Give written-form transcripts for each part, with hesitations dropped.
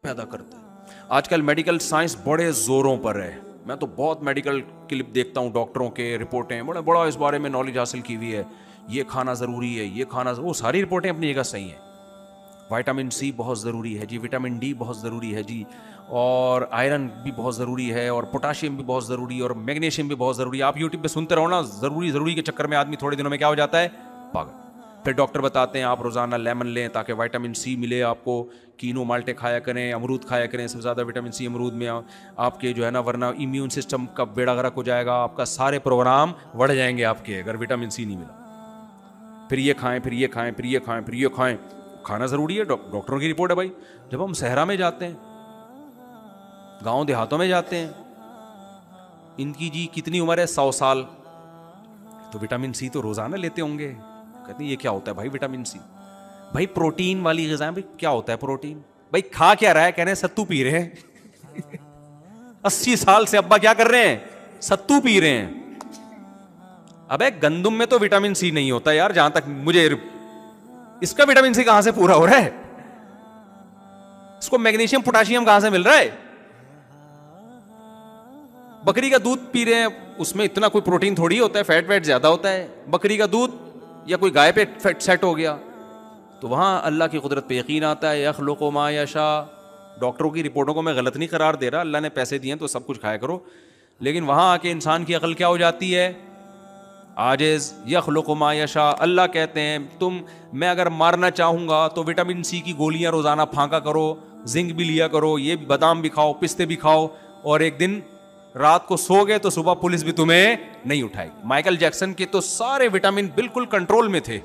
پیدا کرتا ہے. آج کل میڈیکل سائنس بڑے زوروں پر ہے. میں تو بہت میڈیکل کلپ دیکھتا ہوں, ڈاکٹروں کے رپورٹیں, بڑا اس بارے میں نالج حاصل کی ہوئی ہے. یہ کھانا ضروری ہے, یہ کھانا, وہ ساری رپورٹیں اپنی جگہ صحیح ہیں. وائٹامن سی بہت ضروری ہے جی, وٹامن ڈی بہت ضروری ہے جی, اور آئرن بھی بہت ضروری ہے, اور پوٹاشیم بھی بہت ضروری ہے, اور میگنیشیم بھی بہت ضروری ہے. آپ یوٹیوب پہ سنتے رہو نا, ضروری کے چکر میں آدمی تھوڑے دنوں میں کیا ہو جاتا ہے, پاگل. پھر ڈاکٹر بتاتے ہیں آپ روزانہ لیمن لیں تاکہ وائٹامن سی ملے آپ کو, کینو مالٹے کھایا کریں, امرود کھایا کریں, سب سے زیادہ وٹامن سی امرود میں آپ کے جو ہے نا, ورنہ امیون سسٹم کا بیڑا غرق ہو جائے گا, آپ کا سارے پروگرام بڑھ جائیں گے آپ کے, اگر وٹامن سی نہیں ملا. پھر یہ کھائیں, پھر یہ کھائیں, پھر یہ کھائیں, پھر یہ کھائیں. کھانا ضروری ہے, ڈاکٹروں کی رپورٹ ہے بھائی. جب ہم صحرا میں جاتے ہیں, گاؤں دیہاتوں میں جاتے ہیں, ان کی جی کتنی عمر ہے, 100 سال, تو وٹامن سی تو روزانہ لیتے ہوں گے. کہتے ہیں یہ کیا ہوتا ہے بھائی وٹامن سی؟ بھائی پروٹین والی غذائیں. بھائی کیا ہوتا ہے پروٹین؟ بھائی کھا کیا رہا ہے, کہہ رہے ہیں ستو پی رہے ہیں. 80 سال سے ابا کیا کر رہے ہیں, ستو پی رہے ہیں. ابے گندم میں تو وٹامن سی نہیں ہوتا یار, جہاں تک مجھے, اس کا وٹامن سی کہاں سے پورا ہو رہا ہے؟ اس کو میگنیشیم پوٹاشیم کہاں سے مل رہا ہے؟ بکری کا دودھ پی رہے ہیں, اس میں اتنا کوئی پروٹین تھوڑی ہوتا ہے, فیٹ ویٹ زیادہ ہوتا ہے. بکری کا دودھ یا کوئی گائے پہ فیٹ سیٹ ہو گیا, تو وہاں اللہ کی قدرت پہ یقین آتا ہے. یخلق ما یشاء. ڈاکٹروں کی رپورٹوں کو میں غلط نہیں قرار دے رہا, اللہ نے پیسے دیے ہیں تو سب کچھ کھایا کرو, لیکن وہاں آ کے انسان کی عقل کیا ہو جاتی ہے, عاجز. یخلق ما یشاء. اللہ کہتے ہیں میں اگر مارنا چاہوں گا تو وٹامن سی کی گولیاں روزانہ پھانکا کرو, زنک بھی لیا کرو, یہ بادام بھی کھاؤ, پستے بھی کھاؤ, اور ایک دن رات کو سو گئے تو صبح پولیس بھی تمہیں نہیں اٹھائے گی. مائیکل جیکسن کے تو سارے وٹامن بالکل کنٹرول میں تھے.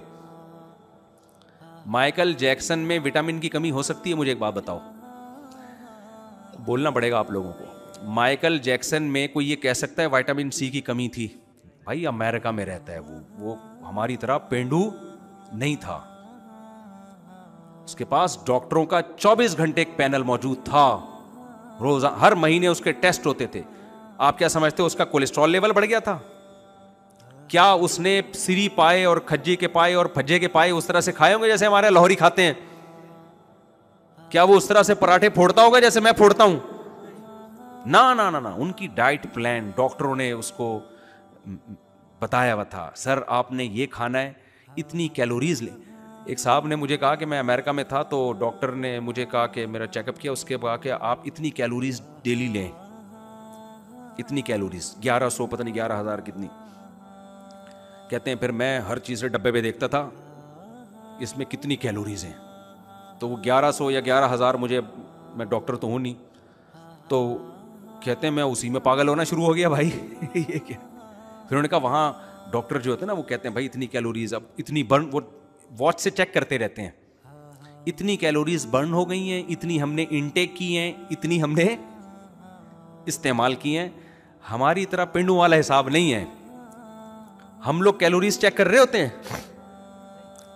مائیکل جیکسن میں وٹامن کی کمی ہو سکتی ہے؟ مجھے ایک بات بتاؤ, بولنا پڑے گا آپ لوگوں کو. مائیکل جیکسن میں کوئی یہ کہہ سکتا ہے وٹامن سی کی کمی تھی؟ بھائی امریکہ میں رہتا ہے وہ ہماری طرح پینڈو نہیں تھا. اس کے پاس ڈاکٹروں کا 24 گھنٹے ایک پینل موجود تھا, روز ہر مہینے اس کے ٹیسٹ ہوتے تھے. آپ کیا سمجھتے ہو اس کا کولیسٹرول لیول بڑھ گیا تھا؟ کیا اس نے سری پائے اور کھجے کے پائے اور پھجے کے پائے اس طرح سے کھائے ہوں گے جیسے ہمارے لاہوری کھاتے ہیں؟ کیا وہ اس طرح سے پراٹھے پھوڑتا ہوگا جیسے میں پھوڑتا ہوں؟ نہ. ان کی ڈائٹ پلان ڈاکٹروں نے اس کو بتایا ہوا تھا, سر آپ نے یہ کھانا ہے, اتنی کیلوریز لیں. ایک صاحب نے مجھے کہا کہ میں امریکہ میں تھا تو ڈاکٹر نے مجھے کہا کہ میرا چیک اپ کیا, اس کے بعد کہ آپ اتنی کیلوریز ڈیلی لیں, اتنی کیلوریز, 1100 پتہ نہیں 11,000 کتنی. کہتے ہیں پھر میں ہر چیز سے ڈبے پہ دیکھتا تھا اس میں کتنی کیلوریز ہیں, تو وہ 1100 یا 11,000, میں ڈاکٹر تو ہوں نہیں, تو کہتے ہیں میں اسی میں پاگل ہونا شروع ہو گیا بھائی. یہ کیا؟ پھر انہوں نے کہا وہاں ڈاکٹر جو ہوتے ہیں نا وہ کہتے ہیں بھائی اتنی کیلوریز, اب اتنی برن, وہ واچ سے چیک کرتے رہتے ہیں, اتنی کیلوریز برن ہو گئی ہیں, اتنی ہم نے انٹیک کی ہیں, اتنی ہم نے استعمال کی ہیں. ہماری طرح پنڈوں والا حساب نہیں ہے, ہم لوگ کیلوریز چیک کر رہے ہوتے ہیں.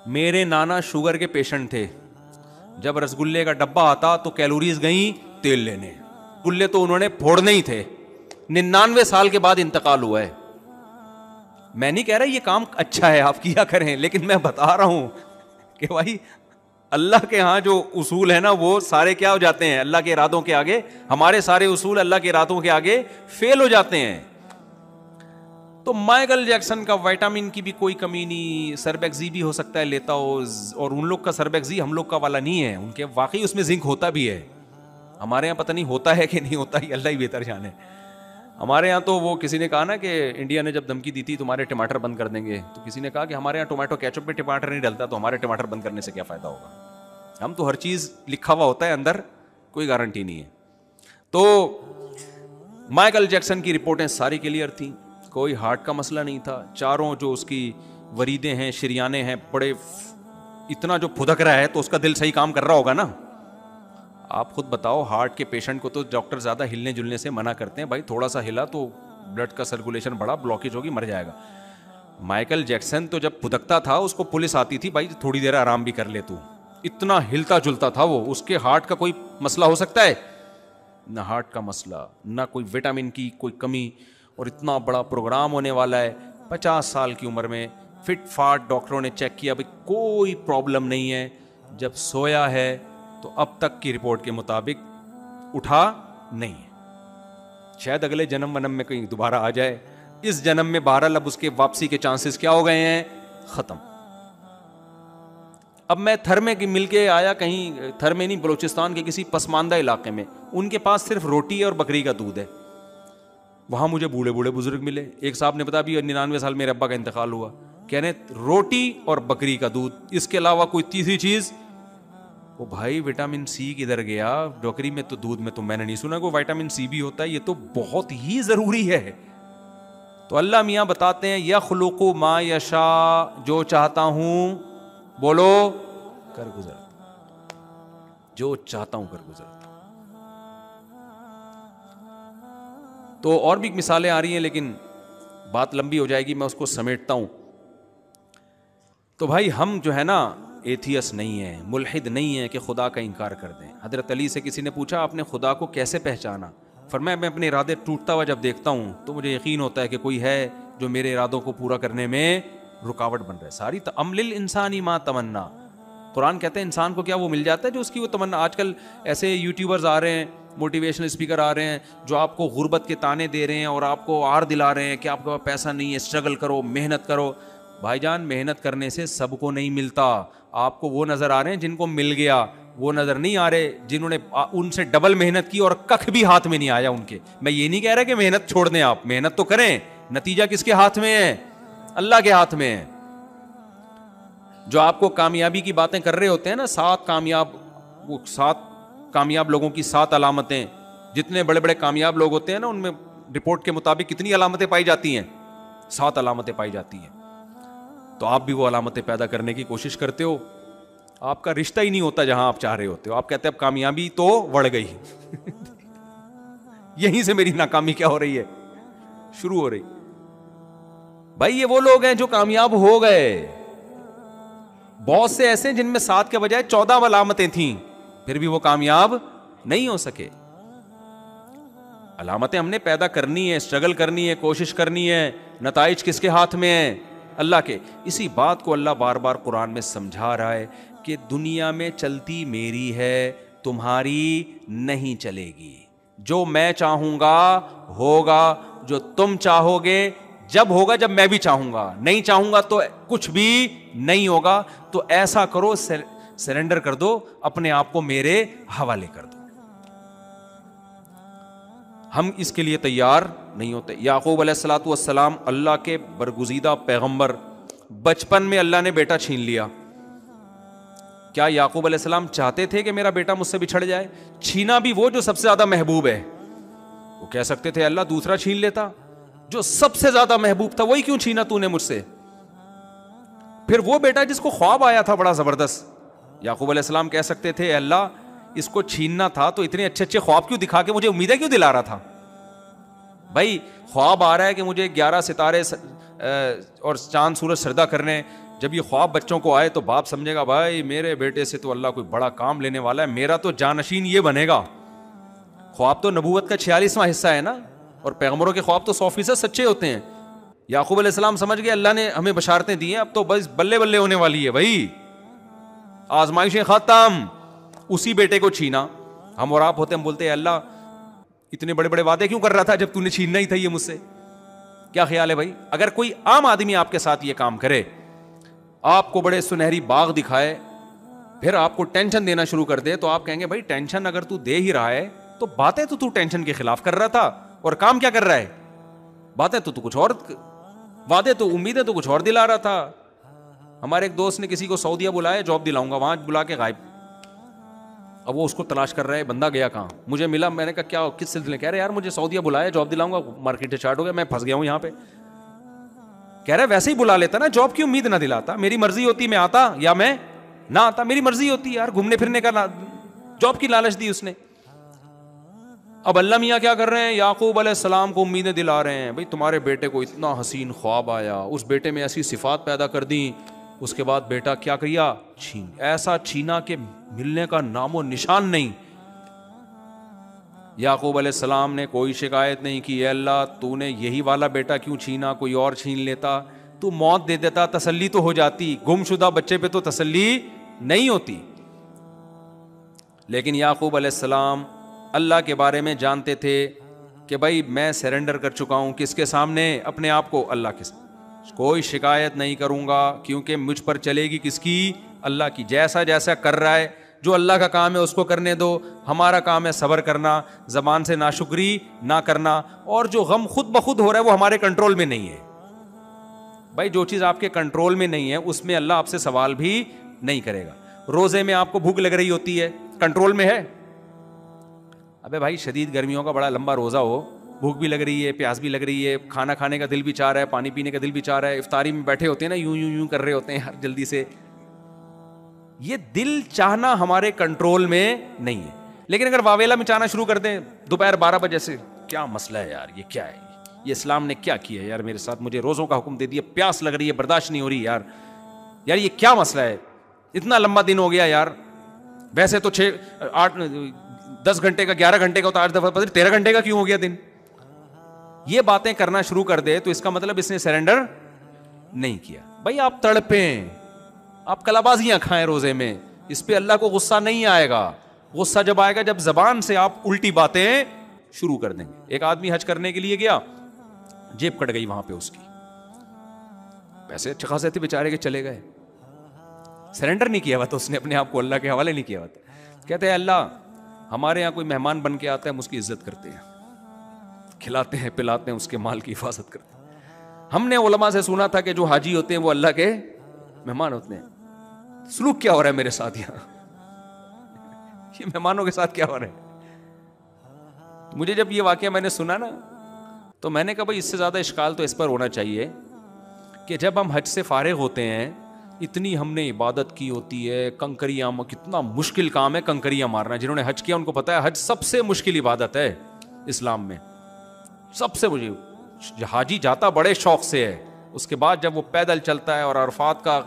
میرے نانا شوگر کے پیشنٹ تھے, جب رسگلے کا ڈبہ آتا تو کیلوریز گئیں تیل لینے, گلے تو انہوں نے پھوڑنے ہی تھے. 99 سال کے بعد انتقال ہوا ہے. میں نہیں کہہ رہا یہ کام اچھا ہے آپ کیا کریں, لیکن میں بتا رہا ہوں کہ بھائی اللہ کے ہاں جو اصول ہے نا وہ سارے کیا ہو جاتے ہیں اللہ کے ارادوں کے آگے. ہمارے سارے اصول اللہ کے ارادوں کے آگے فیل ہو جاتے ہیں. تو مائیکل جیکسن کا وائٹامن کی بھی کوئی کمی نہیں, سربیکزی بھی ہو سکتا ہے لیتا ہو, اور ان لوگ کا سربیکزی ہم لوگ کا والا نہیں ہے, ان کے واقعی اس میں زنک ہوتا بھی ہے. ہمارے یہاں پتہ نہیں ہوتا ہے کہ نہیں ہوتا, یہ اللہ ہی بہتر جانے. ہمارے یہاں تو وہ کسی نے کہا نا کہ انڈیا نے جب دھمکی دی تھی تمہارے ٹماٹر بند کر دیں گے, تو کسی نے کہا کہ ہمارے یہاں ٹومیٹو کیچپ میں ٹماٹر نہیں ڈلتا, تو ہمارے ٹماٹر بند کرنے سے کیا فائدہ ہوگا. ہم تو ہر چیز لکھا ہوا ہوتا ہے اندر, کوئی گارنٹی نہیں ہے. تو مائیکل جیکسن کی رپورٹیں ساری کلیئر تھیں, کوئی ہارٹ کا مسئلہ نہیں تھا. چاروں جو اس کی وریدیں ہیں, شریانے ہیں, بڑے اتنا جو پھدک رہا ہے تو اس کا دل صحیح کام کر رہا ہوگا نا. آپ خود بتاؤ, ہارٹ کے پیشنٹ کو تو ڈاکٹر زیادہ ہلنے جلنے سے منع کرتے ہیں, بھائی تھوڑا سا ہلا تو بلڈ کا سرکولیشن بڑا بلاکیج ہوگی, مر جائے گا. مائیکل جیکسن تو جب پھدکتا تھا اس کو پولیس آتی تھی, بھائی تھوڑی دیر آرام بھی کر لے تو, اتنا ہلتا جلتا تھا وہ. اس کے ہارٹ کا کوئی مسئلہ ہو سکتا ہے؟ نہ ہارٹ کا مسئلہ, نہ کوئی وٹامن کی کوئی کمی, اور اتنا بڑا پروگرام ہونے والا ہے. 50 سال کی عمر میں فٹ فاٹ, ڈاکٹروں نے چیک کیا, بھائی کوئی پرابلم نہیں ہے. جب سویا ہے تو اب تک کی رپورٹ کے مطابق اٹھا نہیں ہے. شاید اگلے جنم ونم میں کہیں دوبارہ آ جائے. اس جنم میں بہرحال اب اس کے واپسی کے چانسز کیا ہو گئے ہیں؟ ختم. اب میں تھر میں مل کے آیا, کہیں تھر میں نہیں, بلوچستان کے کسی پسماندہ علاقے میں, ان کے پاس صرف روٹی ہے اور بکری کا دودھ ہے. وہاں مجھے بوڑھے بوڑھے بزرگ ملے. ایک صاحب نے بتایا بھی 99 سال میرے ابا کا انتقال ہوا, کہہ رہے روٹی اور بکری کا دودھ, اس کے علاوہ کوئی تیسری چیز. وہ بھائی وٹامن سی کدھر گیا؟ بکری میں تو دودھ میں تو میں نے نہیں سنا کہ وٹامن سی بھی ہوتا ہے, یہ تو بہت ہی ضروری ہے. تو اللہ میاں بتاتے ہیں یخلق ما یشاء, جو چاہتا ہوں بولو کر گزرتا, جو چاہتا ہوں کر گزرتا. تو اور بھی مثالیں آ رہی ہیں لیکن بات لمبی ہو جائے گی, میں اس کو سمیٹتا ہوں. تو بھائی ہم جو ہے نا ایتھیس نہیں ہیں, ملحد نہیں ہیں کہ خدا کا انکار کر دیں. حضرت علی سے کسی نے پوچھا آپ نے خدا کو کیسے پہچانا؟ فرمایا میں اپنے ارادے ٹوٹتا ہوا جب دیکھتا ہوں تو مجھے یقین ہوتا ہے کہ کوئی ہے جو میرے ارادوں کو پورا کرنے میں رکاوٹ بن رہا ہے. ساری ام للانسان ما تمنا, قرآن کہتے ہیں انسان کو کیا وہ مل جاتا ہے جو اس کی وہ تمنا. آج کل ایسے یوٹیوبرز آ رہے ہیں, موٹیویشنل اسپیکر آ رہے ہیں جو آپ کو غربت کے تانے دے رہے ہیں اور آپ کو آر دلا رہے ہیں کہ آپ کے پاس پیسہ نہیں ہے, اسٹرگل کرو, محنت کرو. بھائی جان محنت کرنے سے سب کو نہیں ملتا. آپ کو وہ نظر آ رہے ہیں جن کو مل گیا, وہ نظر نہیں آ رہے جنہوں نے ان سے ڈبل محنت کی اور کخ بھی ہاتھ میں نہیں آیا ان کے. میں یہ نہیں کہہ رہا کہ محنت چھوڑ دیں, آپ محنت تو کریں, نتیجہ کس کے ہاتھ میں ہے؟ اللہ کے ہاتھ میں ہے. جو آپ کو کامیابی کی باتیں کر رہے ہوتے ہیں نا, 7 کامیاب لوگوں کی 7 علامتیں, جتنے بڑے بڑے کامیاب لوگ ہوتے ہیں نا ان میں رپورٹ کے مطابق کتنی علامتیں پائی جاتی ہیں؟ 7 علامتیں پائی جاتی ہیں. تو آپ بھی وہ علامتیں پیدا کرنے کی کوشش کرتے ہو. آپ کا رشتہ ہی نہیں ہوتا جہاں آپ چاہ رہے ہوتے ہو. آپ کہتے ہیں اب کامیابی تو بڑھ گئی یہیں سے میری ناکامی کیا ہو رہی ہے؟ شروع ہو رہی. بھائی یہ وہ لوگ ہیں جو کامیاب ہو گئے. بہت سے ایسے جن میں 7 کے بجائے 14 علامتیں تھیں, پھر بھی وہ کامیاب نہیں ہو سکے. علامتیں ہم نے پیدا کرنی ہے, اسٹرگل کرنی ہے, کوشش کرنی ہے. نتائج کس کے ہاتھ میں ہیں؟ اللہ کے. اسی بات کو اللہ بار بار قرآن میں سمجھا رہا ہے کہ دنیا میں چلتی میری ہے, تمہاری نہیں چلے گی. جو میں چاہوں گا ہوگا, جو تم چاہو گے جب ہوگا جب میں بھی چاہوں گا, نہیں چاہوں گا تو کچھ بھی نہیں ہوگا. تو ایسا کرو, سرنڈر کر دو, اپنے آپ کو میرے حوالے کر دو. ہم اس کے لیے تیار نہیں ہوتے. یعقوب علیہ الصلوۃ والسلام اللہ کے برگزیدہ پیغمبر, بچپن میں اللہ نے بیٹا چھین لیا. کیا یعقوب علیہ السلام چاہتے تھے کہ میرا بیٹا مجھ سے بچھڑ جائے؟ چھینا بھی وہ جو سب سے زیادہ محبوب ہے. وہ کہہ سکتے تھے اللہ دوسرا چھین لیتا, جو سب سے زیادہ محبوب تھا وہی کیوں چھینا تو نے مجھ سے؟ پھر وہ بیٹا جس کو خواب آیا تھا بڑا زبردست, یعقوب علیہ السلام کہہ سکتے تھے اللہ اس کو چھیننا تھا تو اتنے اچھے اچھے خواب کیوں دکھا کے مجھے امیدیں کیوں دلا رہا تھا؟ بھائی خواب آ رہا ہے کہ مجھے 11 ستارے اور چاند سورج سجدہ کرنے. جب یہ خواب بچوں کو آئے تو باپ سمجھے گا بھائی میرے بیٹے سے تو اللہ کوئی بڑا کام لینے والا ہے, میرا تو جانشین یہ بنے گا. خواب تو نبوت کا 46واں حصہ ہے نا, اور پیغمبروں کے خواب تو 100% سچے ہوتے ہیں. یعقوب علیہ السلام سمجھ گئے اللہ نے ہمیں بشارتیں دی ہیں, اب تو بس بلے بلے ہونے والی ہے بھائی, آزمائشیں ختم. اسی بیٹے کو چھینا. ہم اور آپ ہوتے ہم بولتے ہیں اللہ اتنے بڑے بڑے وعدے کیوں کر رہا تھا جب تو نے چھیننا ہی تھا یہ مجھ سے؟ کیا خیال ہے بھائی؟ اگر کوئی عام آدمی آپ کے ساتھ یہ کام کرے, آپ کو بڑے سنہری باغ دکھائے, پھر آپ کو ٹینشن دینا شروع کر دے, تو آپ کہیں گے بھائی ٹینشن اگر تو دے ہی رہا ہے تو باتیں تو ٹینشن کے خلاف کر رہا تھا, اور کام کیا کر رہا ہے؟ باتیں تو کچھ اور, وعدے تو امیدیں تو کچھ اور دلا رہا تھا. ہمارے ایک دوست نے کسی کو سعودیہ بلایا, جاب دلاؤں گا, وہاں بلا کے غائب. اب وہ اس کو تلاش کر رہا ہے, بندہ گیا کہاں؟ مجھے ملا, میں نے کہا کیا کس سلسلے؟ کہہ رہے یار مجھے سعودیہ بلایا, جاب دلاؤں گا, مارکیٹ اسٹارٹ ہو گیا, میں پھنس گیا ہوں یہاں پہ. کہہ رہا ہے ویسے ہی بلا لیتا نا, جاب کی امید نہ دلاتا, میری مرضی ہوتی میں آتا یا میں نہ آتا, میری مرضی ہوتی یار, گھومنے پھرنے کا جاب کی لالچ دی اس نے. اب اللہ میاں کیا کر رہے ہیں؟ یعقوب علیہ السلام کو امیدیں دلا رہے ہیں, بھائی تمہارے بیٹے کو اتنا حسین خواب آیا, اس بیٹے میں ایسی صفات پیدا کر دیں, اس کے بعد بیٹا کیا کیا؟ چھین. ایسا چھینا کہ ملنے کا نام و نشان نہیں. یعقوب علیہ السلام نے کوئی شکایت نہیں کی, اے اللہ تو نے یہی والا بیٹا کیوں چھینا, کوئی اور چھین لیتا, تو موت دے دیتا, تسلی تو ہو جاتی. گم شدہ بچے پہ تو تسلی نہیں ہوتی. لیکن یعقوب علیہ السلام اللہ کے بارے میں جانتے تھے کہ بھائی میں سرنڈر کر چکا ہوں. کس کے سامنے؟ اپنے آپ کو اللہ کے سامنے. کوئی شکایت نہیں کروں گا کیونکہ مجھ پر چلے گی کس کی؟ اللہ کی. جیسا جیسا کر رہا ہے، جو اللہ کا کام ہے اس کو کرنے دو. ہمارا کام ہے صبر کرنا، زبان سے ناشکری نہ کرنا، اور جو غم خود بخود ہو رہا ہے وہ ہمارے کنٹرول میں نہیں ہے. بھائی جو چیز آپ کے کنٹرول میں نہیں ہے اس میں اللہ آپ سے سوال بھی نہیں کرے گا. روزے میں آپ کو بھوک لگ رہی ہوتی ہے، کنٹرول میں ہے؟ ابے بھائی شدید گرمیوں کا بڑا لمبا روزہ ہو، بھوک بھی لگ رہی ہے، پیاس بھی لگ رہی ہے، کھانا کھانے کا دل بھی چاہ رہا ہے، پانی پینے کا دل بھی چاہ رہا ہے، افطاری میں بیٹھے ہوتے ہیں نا یوں یوں یوں کر رہے ہوتے ہیں ہر جلدی سے. یہ دل چاہنا ہمارے کنٹرول میں نہیں ہے. لیکن اگر واویلا میں چاہنا شروع کر دیں دوپہر 12 بجے سے، کیا مسئلہ ہے یار، یہ کیا ہے، یہ اسلام نے کیا کیا ہے یار میرے ساتھ، مجھے روزوں کا حکم دے دیا، پیاس لگ رہی ہے، برداشت نہیں ہو رہی یار، یار یہ کیا مسئلہ ہے، اتنا لمبا دن ہو گیا یار، ویسے تو 10 گھنٹے کا 11 گھنٹے کا، تو آج دفعہ 13 گھنٹے کا کیوں ہو گیا دن. یہ باتیں کرنا شروع کر دے تو اس کا مطلب اس نے سرنڈر نہیں کیا. بھائی آپ تڑپیں، آپ کلابازیاں کھائیں روزے میں، اس پہ اللہ کو غصہ نہیں آئے گا. غصہ جب آئے گا جب زبان سے آپ الٹی باتیں شروع کر دیں گے. ایک آدمی حج کرنے کے لیے گیا، جیب کٹ گئی وہاں پہ اس کی، پیسے اچھے خاصے تھے بیچارے کے، چلے گئے. سرنڈر نہیں کیا ہوا تھا اس نے اپنے آپ کو، اللہ کے حوالے نہیں کیا ہوا تھا. کہتے ہیں اللہ ہمارے یہاں کوئی مہمان بن کے آتا ہے ہم اس کی عزت کرتے ہیں، کھلاتے ہیں پلاتے ہیں، اس کے مال کی حفاظت کرتے ہیں. ہم نے علماء سے سنا تھا کہ جو حاجی ہوتے ہیں وہ اللہ کے مہمان ہوتے ہیں. سلوک کیا ہو رہا ہے میرے ساتھ یہاں، یہ مہمانوں کے ساتھ کیا ہو رہا ہے؟ مجھے جب یہ واقعہ میں نے سنا نا تو میں نے کہا بھائی اس سے زیادہ اشکال تو اس پر ہونا چاہیے کہ جب ہم حج سے فارغ ہوتے ہیں، اتنی ہم نے عبادت کی ہوتی ہے، کنکریاں، کتنا مشکل کام ہے کنکریاں مارنا. جنہوں نے حج کیا ان کو پتا ہے حج سب سے مشکل عبادت ہے اسلام میں، سب سے. مجھے حاجی جاتا بڑے شوق سے ہے، اس کے بعد جب وہ پیدل چلتا ہے اور عرفات کا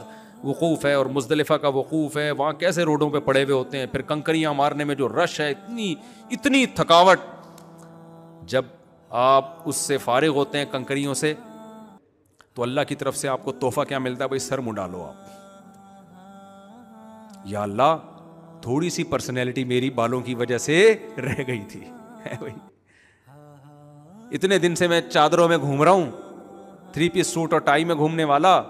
وقوف ہے اور مزدلفہ کا وقوف ہے، وہاں کیسے روڈوں پہ پڑے ہوئے ہوتے ہیں، پھر کنکریاں مارنے میں جو رش ہے، اتنی تھکاوٹ. جب آپ اس سے فارغ ہوتے ہیں کنکریوں سے تو اللہ کی طرف سے آپ کو تحفہ کیا ملتا ہے؟ بھائی سر منڈا لو آپ. یا اللہ تھوڑی سی پرسنالٹی میری بالوں کی وجہ سے رہ گئی تھی. اتنے دن سے میں چادروں میں گھوم رہا ہوں، 3 پیس سوٹ اور ٹائی میں گھومنے والا،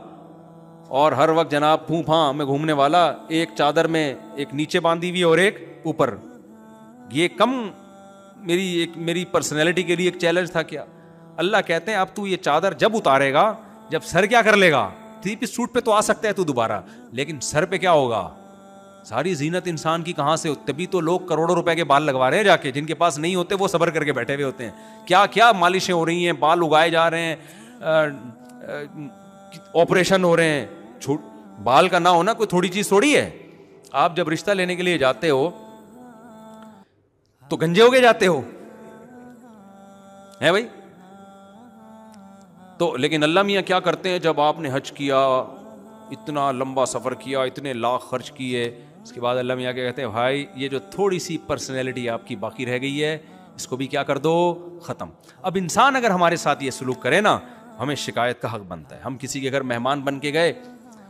اور ہر وقت جناب پھوں پھاں میں گھومنے والا، ایک چادر میں ایک نیچے باندھی ہوئی اور ایک اوپر. یہ کم میری پرسنالٹی کے لیے ایک چیلنج تھا کیا؟ اللہ کہتے ہیں اب تو یہ چادر جب اتارے گا، جب سر کیا کر لے گا، 3 پیس سوٹ پہ تو آ سکتا ہے تو دوبارہ، لیکن سر پہ کیا ہوگا؟ ساری زینت انسان کی کہاں سے ہو؟ تبھی تو لوگ کروڑوں روپے کے بال لگوا رہے ہیں جا کے، جن کے پاس نہیں ہوتے وہ صبر کر کے بیٹھے ہوئے ہوتے ہیں. کیا کیا مالشیں ہو رہی ہیں، بال اگائے جا رہے ہیں، آپریشن ہو رہے ہیں. بال کا نہ ہونا کوئی تھوڑی چیز تھوڑی ہے. آپ جب رشتہ لینے کے لیے جاتے ہو تو گنجے ہو کے جاتے ہو ہے بھائی. تو لیکن اللہ میاں کیا کرتے ہیں، جب آپ نے حج کیا، اتنا لمبا سفر کیا، اتنے لاکھ خرچ کیے، اس کے بعد اللہ میاں کیا کہتے ہیں، بھائی یہ جو تھوڑی سی پرسنالٹی آپ کی باقی رہ گئی ہے اس کو بھی کیا کر دو، ختم. اب انسان اگر ہمارے ساتھ یہ سلوک کرے نا، ہمیں شکایت کا حق بنتا ہے. ہم کسی کے گھر مہمان بن کے گئے،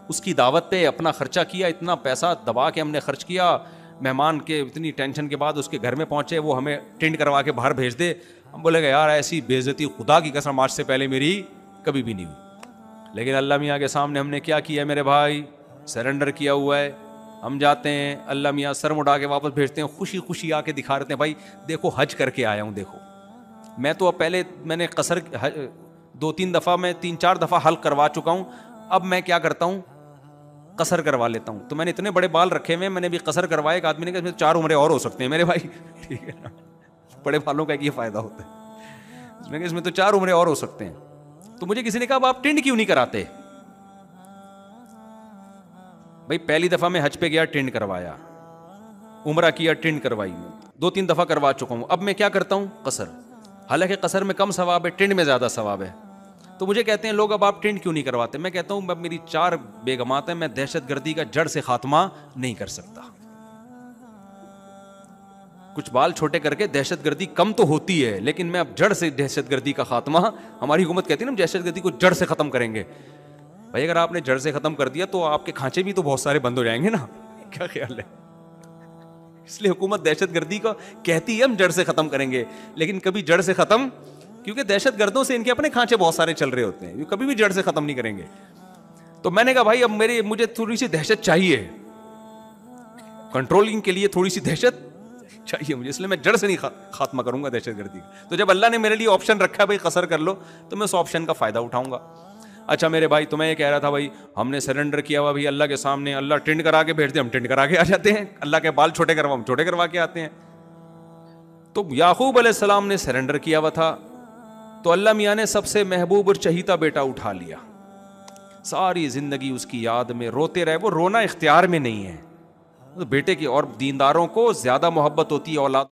اس کی دعوت پہ اپنا خرچہ کیا، اتنا پیسہ دبا کے ہم نے خرچ کیا، مہمان کے اتنی ٹینشن کے بعد اس کے گھر میں پہنچے، وہ ہمیں ٹینٹ کروا کے باہر بھیج دے، ہم بولے گا یار ایسی بے عزتی خدا کی قسم آج سے پہلے میری کبھی بھی نہیں ہوئی. لیکن اللہ میاں کے سامنے ہم نے کیا کیا میرے بھائی؟ سرنڈر کیا ہوا ہے. ہم جاتے ہیں، اللہ میاں سر مڑا کے واپس بھیجتے ہیں، خوشی خوشی آ کے دکھا رہتے ہیں، بھائی دیکھو حج کر کے آیا ہوں. دیکھو میں تو پہلے میں نے قصر 2-3 دفعہ، میں 3-4 دفعہ حلق کروا چکا ہوں، اب میں کیا کرتا ہوں، قصر کروا لیتا ہوں. تو میں نے اتنے بڑے بال رکھے ہوئے، میں نے بھی قصر کروایا. ایک آدمی نے کہا اس میں 4 عمریں اور ہو سکتے ہیں میرے بھائی. ٹھیک ہے نا، بڑے بالوں کا ایک یہ فائدہ ہوتا ہے. میں نے کہا اس میں تو 4 عمریں اور ہو سکتے ہیں. تو مجھے کسی نے کہا آپ ٹینڈ کیوں نہیں کراتے؟ بھائی پہلی دفعہ میں حج پہ گیا، ٹینڈ کروایا، عمرہ کیا، ٹینڈ کروائی، 2-3 دفعہ کروا چکا ہوں. اب میں کیا کرتا ہوں، قصر. حالانکہ قصر میں کم ثواب ہے، ٹینڈ میں زیادہ ثواب ہے. تو مجھے کہتے ہیں لوگ اب آپ ٹینڈ کیوں نہیں کرواتے؟ میں کہتا ہوں اب میری 4 بیگمات ہیں، میں دہشت گردی کا جڑ سے خاتمہ نہیں کر سکتا. کچھ بال چھوٹے کر کے دہشت گردی کم تو ہوتی ہے، لیکن میں اب جڑ سے دہشت گردی کا خاتمہ، ہماری حکومت کہتی ہے نا دہشت گردی کو جڑ سے ختم کریں گے. بھائی اگر آپ نے جڑ سے ختم کر دیا تو آپ کے کھانچے بھی تو بہت سارے بند ہو جائیں گے نا. کیا خیال ہے؟ اس لیے حکومت دہشت گردی کو کہتی ہے ہم جڑ سے ختم کریں گے، لیکن کبھی جڑ سے ختم، کیونکہ دہشت گردوں سے ان کے اپنے کھانچے بہت سارے چل رہے ہوتے ہیں، یہ کبھی بھی جڑ سے ختم نہیں کریں گے. تو میں نے کہا بھائی اب مجھے تھوڑی سی دہشت چاہیے، کنٹرولنگ کے لیے تھوڑی سی دہشت چاہیے مجھے، اس لیے میں جڑ سے نہیں خاتمہ کروں گا دہشت گردی کا. تو جب اللہ نے میرے لیے آپشن رکھا ہے بھائی قصر کر لو، تو میں اس آپشن کا فائدہ اٹھاؤں گا. اچھا میرے بھائی تو میں یہ کہہ رہا تھا بھائی ہم نے سرنڈر کیا ہوا بھائی اللہ کے سامنے، اللہ ٹینڈ کرا کے بھیجتے ہم ٹینڈ کرا کے آ جاتے ہیں، اللہ کے بال چھوٹے کروا ہم چھوٹے کروا کے آتے ہیں. تو یعقوب علیہ السلام نے سرنڈر کیا ہوا تھا، تو اللہ میاں نے سب سے محبوب اور چہیتا بیٹا اٹھا لیا. ساری زندگی اس کی یاد میں روتے رہے. وہ رونا اختیار میں نہیں ہے، بیٹے کی، اور دینداروں کو زیادہ محبت ہوتی ہے اولاد